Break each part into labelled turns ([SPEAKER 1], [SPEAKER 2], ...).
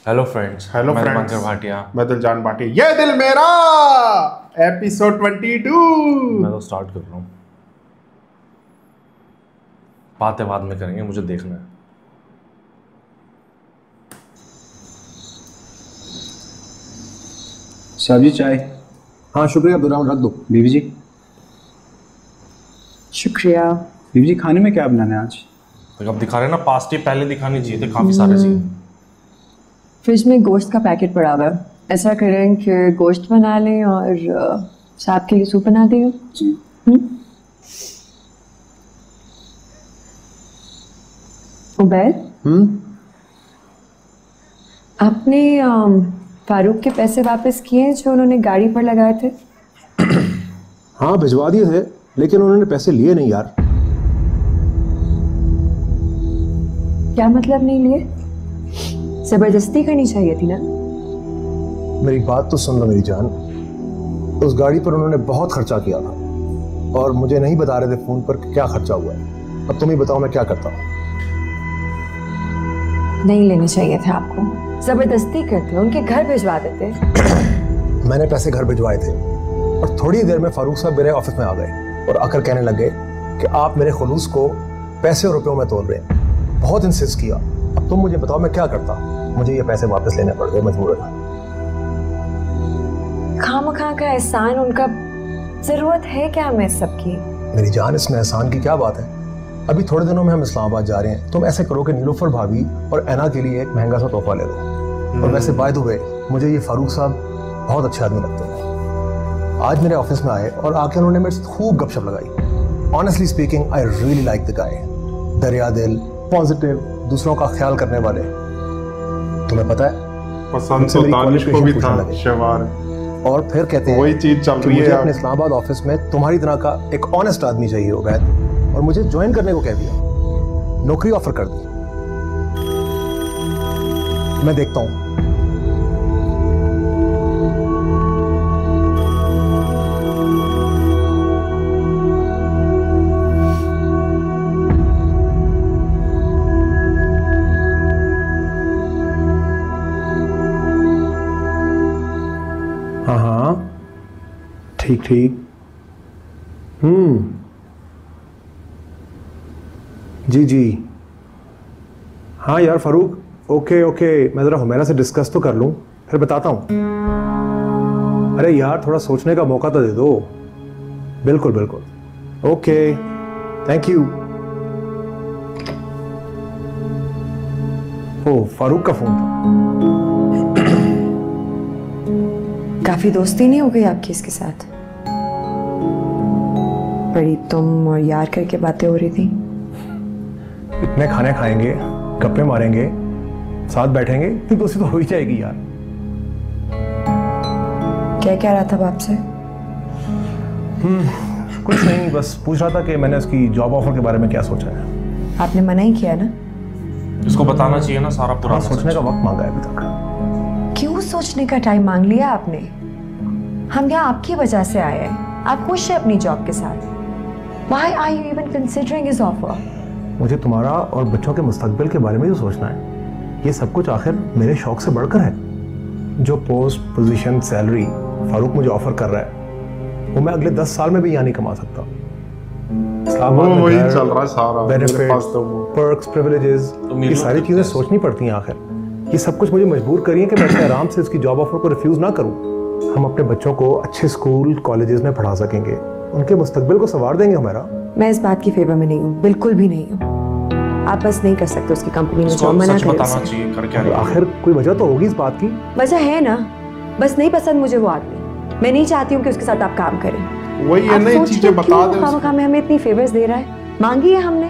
[SPEAKER 1] Hello friends.
[SPEAKER 2] Hello
[SPEAKER 1] मैं
[SPEAKER 2] friends,
[SPEAKER 1] Diwakar Bhatia.
[SPEAKER 2] मैं दिलजान भाटिया। ये दिल मेरा एपिसोड 22।
[SPEAKER 1] मैं तो स्टार्ट कर रहा हूँ। बातें बाद में करेंगे, मुझे देखना है।
[SPEAKER 3] साहब जी चाय। हाँ शुक्रिया, अब्दुर्रहमान रख दो। बीवी जी।
[SPEAKER 4] शुक्रिया।
[SPEAKER 3] बीवी जी खाने में क्या बनाना है आज?
[SPEAKER 1] तो अब दिखा रहे हैं ना, पास्ट ही पहले दिखानी चाहिए थे काफ़ी सारे सीन।
[SPEAKER 4] फ्रिज में गोश्त का पैकेट पड़ा हुआ है। ऐसा करें कि गोश्त बना लें और साहब के लिए सूप बना दें। उबैद, आपने फारूक के पैसे वापस किए जो उन्होंने गाड़ी पर लगाए थे?
[SPEAKER 5] हाँ भिजवा दिए थे, लेकिन उन्होंने पैसे लिए नहीं यार।
[SPEAKER 4] क्या मतलब नहीं लिए? जबरदस्ती करनी चाहिए थी ना।
[SPEAKER 5] मेरी बात तो सुन लो मेरी जान। उस गाड़ी पर उन्होंने बहुत खर्चा किया था और मुझे नहीं बता रहे थे फोन पर कि क्या खर्चा हुआ है। अब तुम ही बताओ मैं क्या करता हूँ।
[SPEAKER 4] नहीं लेने चाहिए थे आपको। जबरदस्ती करते, उनके घर भिजवा देते।
[SPEAKER 5] मैंने पैसे घर भिजवाए थे और थोड़ी देर में फारूक साहब मेरे ऑफिस में आ गए और आकर कहने लगे कि आप मेरे खुलूस को पैसे और रुपयों में तोल रहे हैं। बहुत इंसिस्ट किया। अब तुम मुझे बताओ मैं क्या करता। मुझे ये पैसे वापस लेने पड़ गए मजबूरन।
[SPEAKER 4] खामखा का एहसान उनका, जरूरत है क्या हमें सबकी?
[SPEAKER 5] मेरी जान इसमें एहसान की क्या बात है। अभी थोड़े दिनों में हम इस्लामाबाद जा रहे हैं। तुम ऐसे करो कि नीलोफर भाभी और ऐना के लिए एक महंगा सा तोहफा ले लो। और वैसे बाय द वे मुझे ये फारूक साहब बहुत अच्छे आदमी लगते हैं। आज मेरे ऑफिस में आए और आके उन्होंने मेरे से खूब गपशप लगाई। Honestly speaking I really like the guy. दरिया दिल, पॉजिटिव, दूसरों का ख्याल करने वाले। तुम्हें पता है
[SPEAKER 2] पसंद तो दानिश को भी था शवार।
[SPEAKER 5] और फिर कहते हैं
[SPEAKER 2] वही चीज चल रही
[SPEAKER 5] मुझे
[SPEAKER 2] है
[SPEAKER 5] अपने इस्लामाबाद ऑफिस में तुम्हारी तरह का एक ऑनेस्ट आदमी चाहिए उबैद। और मुझे ज्वाइन करने को कह दिया, नौकरी ऑफर कर दी। मैं देखता हूं। हाँ हाँ ठीक ठीक। जी जी हाँ यार फारूक, ओके ओके। मैं ज़रा हुमैरा से डिस्कस तो कर लूँ, फिर बताता हूँ। अरे यार थोड़ा सोचने का मौका तो दे दो। बिल्कुल बिल्कुल ओके, थैंक यू। ओ फारूक का फ़ोन था।
[SPEAKER 4] काफी दोस्ती नहीं हो गई आपकी इसके साथ? बड़ी तुम और यार करके बातें हो रही थी।
[SPEAKER 5] इतने खाने खाएंगे, गप्पे मारेंगे, साथ बैठेंगे, इतनी दोस्ती तो हो ही जाएगी यार।
[SPEAKER 4] क्या कह रहा था बाप से?
[SPEAKER 5] कुछ नहीं, बस पूछ रहा था कि मैंने उसकी जॉब ऑफर के बारे में क्या सोचा है।
[SPEAKER 4] आपने मना ही किया ना?
[SPEAKER 1] इसको बताना चाहिए ना सारा पुराना
[SPEAKER 5] सोचने का वक्त मांगा है अभी तक।
[SPEAKER 4] क्यों सोचने का टाइम मांग लिया आपने? हम यहाँ आपकी वजह से आए हैं। आप खुश हैं अपनी जॉब के साथ? Why are you even considering his offer?
[SPEAKER 5] मुझे तुम्हारा और बच्चों के मुस्तकबिल के बारे में जो सोचना है, ये सब कुछ आखिर मेरे शौक से बढ़कर है। जो पोस्ट, पोजीशन, सैलरी फारूक मुझे ऑफर कर रहा है, वो मैं अगले 10 साल में भी यहाँ नहीं कमा सकता। इस्लामाबाद में
[SPEAKER 2] वही चल रहा है सारा।
[SPEAKER 5] बेनिफिट्स, पर्क्स, प्रिविलेजेस, ये सारी चीज़ें सोचनी पड़ती हैं आखिर। ये सब कुछ मुझे मजबूर करिए कि मैं अपने आराम से उसकी जॉब ऑफर को रिफ्यूज़ ना करूँ। हम अपने बच्चों को अच्छे स्कूल, कॉलेजेस में पढ़ा सकेंगे, उनके मुस्तकबिल को संवार देंगे हमारा।
[SPEAKER 4] मैं इस बात की फेवर में नहीं हूँ, बिल्कुल भी नहीं हूँ। आप बस नहीं कर सकते उसकी कंपनी में जॉब। मना
[SPEAKER 1] बताना चाहिए कर क्या रही है।
[SPEAKER 5] आखिर कोई वजह तो होगी इस बात की।
[SPEAKER 4] वजह है ना, बस नहीं पसंद मुझे वो आदमी। मैं नहीं चाहती हूँ कि उसके साथ आप काम करें।
[SPEAKER 2] वही है नई चीजें बता दे।
[SPEAKER 4] हमें हमें इतनी फेवर्स दे रहा है, मांगी है हमने।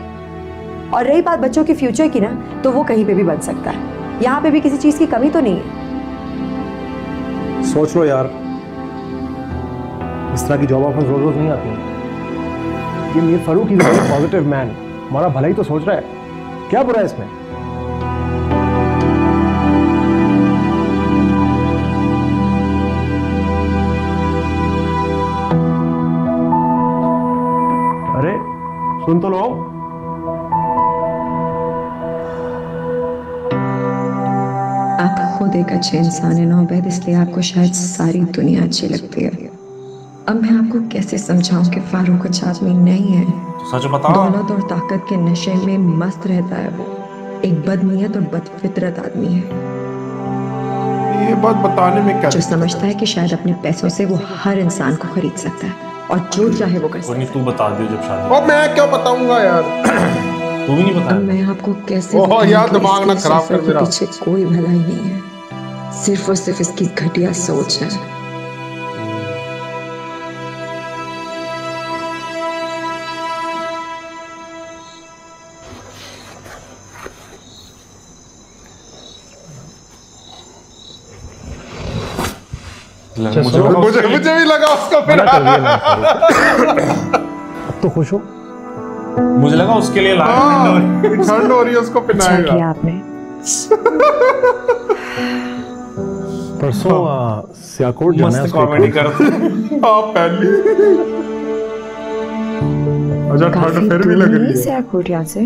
[SPEAKER 4] और रही बात बच्चों के फ्यूचर की ना, तो वो कहीं पे भी बन सकता है। यहाँ पे भी किसी चीज की कमी तो नहीं है।
[SPEAKER 5] सोच लो यार, इस तरह की जॉब ऑफर रोज रोज नहीं आती हैं। ये Mir Farooq is a positive man, हमारा भला ही तो सोच रहा है। क्या बुरा है इसमें? अरे सुन तो लो।
[SPEAKER 4] आप खुद एक अच्छे इंसान है ना उबैद, इसलिए आपको शायद सारी दुनिया अच्छी लगती है। अब मैं आपको कैसे समझाऊं कि फारूक अच्छा आदमी नहीं है।
[SPEAKER 1] सच बताओ।
[SPEAKER 4] दौलत और ताकत के नशे में मस्त रहता है वो। एक बदनीयत और बदफितरत आदमी है
[SPEAKER 2] ये बात बताने में क्या
[SPEAKER 4] जो समझता है कि शायद अपने पैसों से वो हर इंसान को खरीद सकता है और जो चाहे वो कर
[SPEAKER 1] कोई
[SPEAKER 4] सकता
[SPEAKER 1] नहीं,
[SPEAKER 4] है।
[SPEAKER 1] तू बता दियो जब शादी।
[SPEAKER 2] और मैं क्यों बताऊंगा यार।
[SPEAKER 1] तू भी नहीं
[SPEAKER 4] अब
[SPEAKER 1] बताया।
[SPEAKER 4] मैं आपको कैसे
[SPEAKER 2] ओह
[SPEAKER 4] बताऊं
[SPEAKER 2] यार,
[SPEAKER 4] कि
[SPEAKER 2] दिमाग ना
[SPEAKER 4] इसके
[SPEAKER 2] खराब
[SPEAKER 4] सफर
[SPEAKER 2] कर
[SPEAKER 4] के
[SPEAKER 2] मेरा।
[SPEAKER 4] पीछे कोई भलाई नहीं है, सिर्फ और सिर्फ इसकी घटिया सोच है।
[SPEAKER 2] मुझे भी लगा उसका फिर।
[SPEAKER 5] अब तो खुश हो?
[SPEAKER 1] मुझे लगा उसके लिए लाया।
[SPEAKER 2] ठंड हो रही है, उसको
[SPEAKER 4] अच्छा
[SPEAKER 2] पिनाएगा।
[SPEAKER 4] किया आपने।
[SPEAKER 5] परसों सियाकोट जाना है
[SPEAKER 1] मस्त
[SPEAKER 5] उसको
[SPEAKER 1] कॉमेडी
[SPEAKER 5] एक-
[SPEAKER 1] करते।
[SPEAKER 2] हाँ पहली। अच्छा ठंड फिर भी लग रही है।
[SPEAKER 4] सियाकोट यहाँ से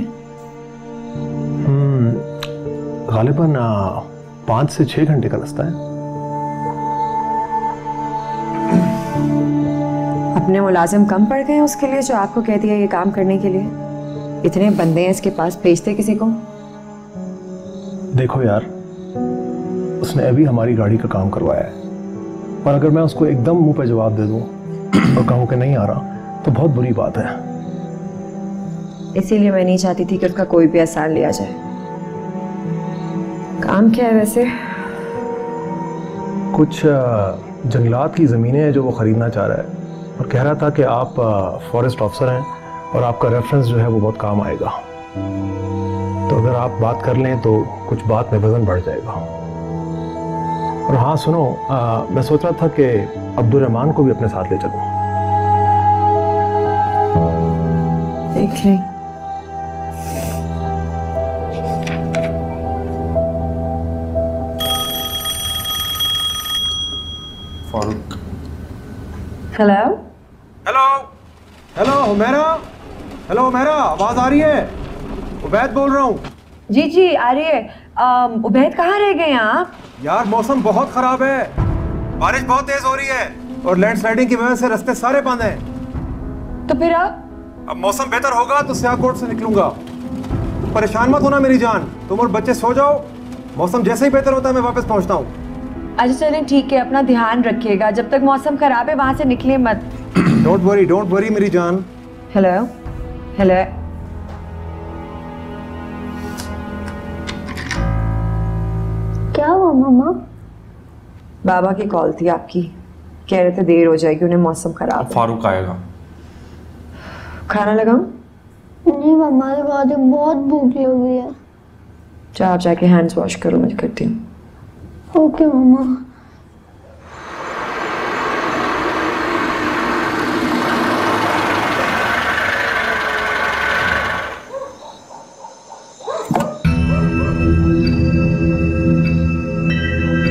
[SPEAKER 5] गालिबन 5 से 6 घंटे का रास्ता है।
[SPEAKER 4] अपने मुलाजिम कम पड़ गए हैं उसके लिए जो आपको कह दिया ये काम करने के लिए। इतने बंदे हैं इसके पास, भेजते किसी को।
[SPEAKER 5] देखो यार, उसने अभी हमारी गाड़ी का काम करवाया है और अगर मैं उसको एकदम मुंह पे जवाब दे दूं और कहूं कि नहीं आ रहा तो बहुत बुरी बात है।
[SPEAKER 4] इसीलिए मैं नहीं चाहती थी कि उसका कोई भी एहसान लिया जाए। काम क्या है वैसे?
[SPEAKER 5] कुछ जंगलात की ज़मीनें हैं जो वो ख़रीदना चाह रहा है और कह रहा था कि आप फॉरेस्ट ऑफिसर हैं और आपका रेफरेंस जो है वो बहुत काम आएगा। तो अगर आप बात कर लें तो कुछ बात में वज़न बढ़ जाएगा। और हाँ सुनो, मैं सोच रहा था कि अब्दुर्रहमान को भी अपने साथ ले चलूं।
[SPEAKER 4] देख लें।
[SPEAKER 1] Farooq.
[SPEAKER 4] Hello
[SPEAKER 3] hello Humaira, hello Humaira, आवाज आ रही है? उबैद बोल रहा हूँ।
[SPEAKER 4] जी जी आ रही है। उबैद कहाँ रह गए हैं आप?
[SPEAKER 3] यार मौसम बहुत खराब है, बारिश बहुत तेज हो रही है और लैंडस्लाइडिंग की वजह से रास्ते सारे बंद हैं।
[SPEAKER 4] तो फिर आप?
[SPEAKER 3] अब मौसम बेहतर होगा तो सियाकोट से निकलूंगा। परेशान मत होना मेरी जान, तुम और बच्चे सो जाओ। मौसम जैसे ही बेहतर होता है मैं वापस पहुंचता हूँ।
[SPEAKER 4] अच्छा चलें ठीक है, अपना ध्यान रखिएगा। जब तक मौसम खराब है वहां से निकले मत।
[SPEAKER 3] डोंट वरी मेरी जान।
[SPEAKER 4] Hello hello.
[SPEAKER 6] क्या हुआ मम्मा?
[SPEAKER 4] बाबा की कॉल थी आपकी, कह रहे थे देर हो जाएगी, उन्हें मौसम खराब है।
[SPEAKER 1] फारूक आएगा।
[SPEAKER 4] खाना लगाऊं?
[SPEAKER 6] नहीं मम्मा, बहुत भूख लगी है।
[SPEAKER 4] चाहे आप जाके हैंड्स वॉश करो, मैं करती हूँ।
[SPEAKER 6] ओके मम्मा।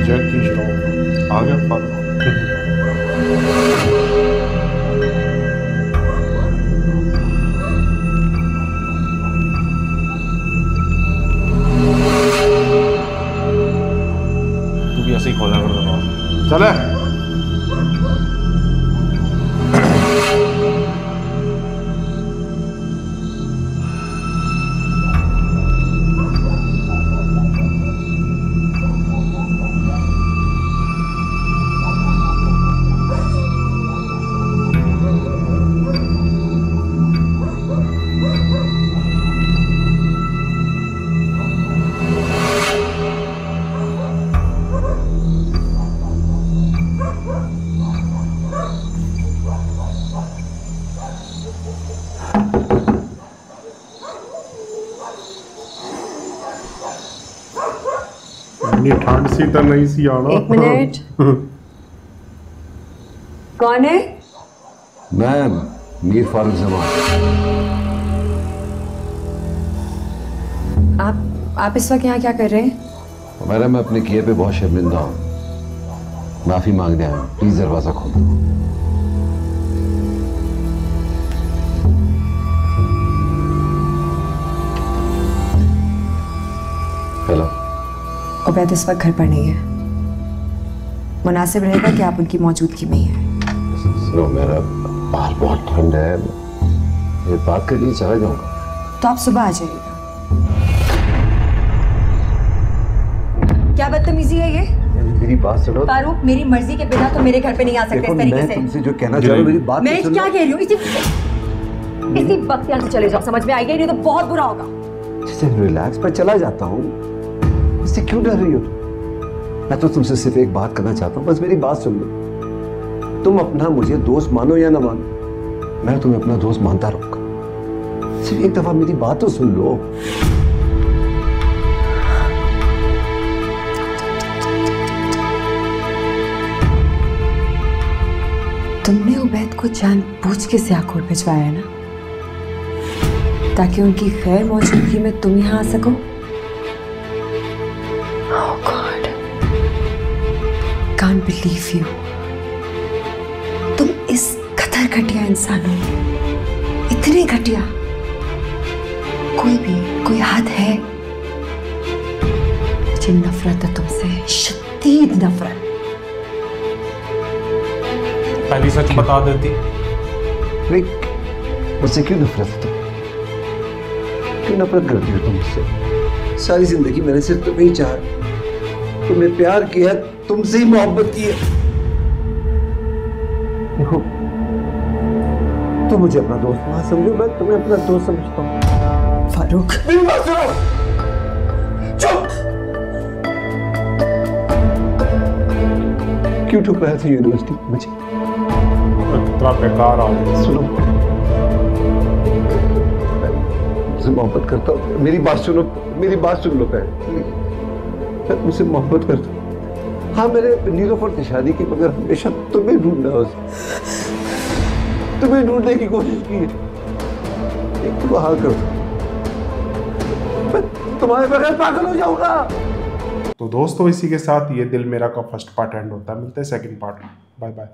[SPEAKER 1] जैकी स्टॉप आ गया फारूक। तू भी ऐसे ही खोला कर दरवाजा।
[SPEAKER 2] चले इतनी ठंड सी तो नहीं सी आना।
[SPEAKER 4] एक मिनट। कौन है?
[SPEAKER 7] मैं मीर फारूक जमान।
[SPEAKER 4] आप इस वक्त यहाँ क्या कर रहे हैं?
[SPEAKER 7] मैं अपने किए पे बहुत शर्मिंदा हूँ, माफी मांगने आया हूँ। प्लीज दरवाजा खोल दो। हेलो।
[SPEAKER 4] उबैद इस वक्त घर पर नहीं है, मुनासिब रहेगा कि आप उनकी मौजूदगी में ही हैं।
[SPEAKER 7] सुनो, मेरा बाहर बहुत ठंड है, मैं बात के लिए चला जाऊंगा।
[SPEAKER 4] तो आप सुबह आ जाइएगा। क्या बदतमीजी है ये?
[SPEAKER 7] मेरी बात सुनो।
[SPEAKER 4] फारूक, मेरी मर्जी के बिना तो मेरे घर पे नहीं आ सकते इस तरीके से।
[SPEAKER 7] तुमसे जो कहना चाह रहा हूं, मेरी बात
[SPEAKER 4] मैं क्या कह रही हूँ? इसी वक्त यहाँ से चले जाओ, समझ में आई गई? नहीं तो बहुत बुरा होगा।
[SPEAKER 7] जैसे रिलैक्स, पर चला जाता हूँ। इससे क्यों डर रही हो? मैं तो तुमसे सिर्फ एक बात करना चाहता हूँ, बस मेरी बात सुन लो। तुम अपना मुझे दोस्त मानो या ना मानो, मैं तुम्हें अपना दोस्त मानता रहूंगा। सिर्फ एक दफा मेरी बात तो सुन लो।
[SPEAKER 4] तुमने उबैद को जानबूझ के सियाकोट भिजवाया है ना, ताकि उनकी गैर मौजूदगी में तुम यहाँ आ सको। Oh God, can't believe you। तुम इस कदर घटिया इंसान हो, इतने घटिया। कोई हद है? मुझे नफरत है तुमसे, शदीद नफरत।
[SPEAKER 1] पहली सच बता देती।
[SPEAKER 7] मुझसे क्यों नफरत है? क्यों नफरत करती हो तुम मुझसे? सारी जिंदगी मैंने सिर्फ तुम्हें ही चाहा, तुम्हें प्यार किया, तुमसे ही मोहब्बत की है। देखो, तुम मुझे अपना दोस्त मत समझो, मैं तुम्हें अपना दोस्त समझता हूँ।
[SPEAKER 4] फारूक,
[SPEAKER 7] मेरी बात सुनो। चुप। क्यों ठुकराया था यूनिवर्सिटी मुझे?
[SPEAKER 1] इतना बेकार आदमी।
[SPEAKER 7] सुनो, मुझसे मोहब्बत करता हूँ। मेरी बात सुनो, मेरी बात सुन लो पहले। मैं मुझसे मोहब्बत करता हूँ। हाँ, मैंने नीलोफर से शादी की, मगर हमेशा तुम्हें ढूंढना, तुम्हें ढूंढने की कोशिश की है। एक तो हाल कर दो, मैं तुम्हारे बगैर पागल हो जाऊंगा।
[SPEAKER 2] तो दोस्तों, इसी के साथ ये दिल मेरा का फर्स्ट पार्ट एंड होता है। मिलते हैं सेकंड पार्ट में। Bye bye.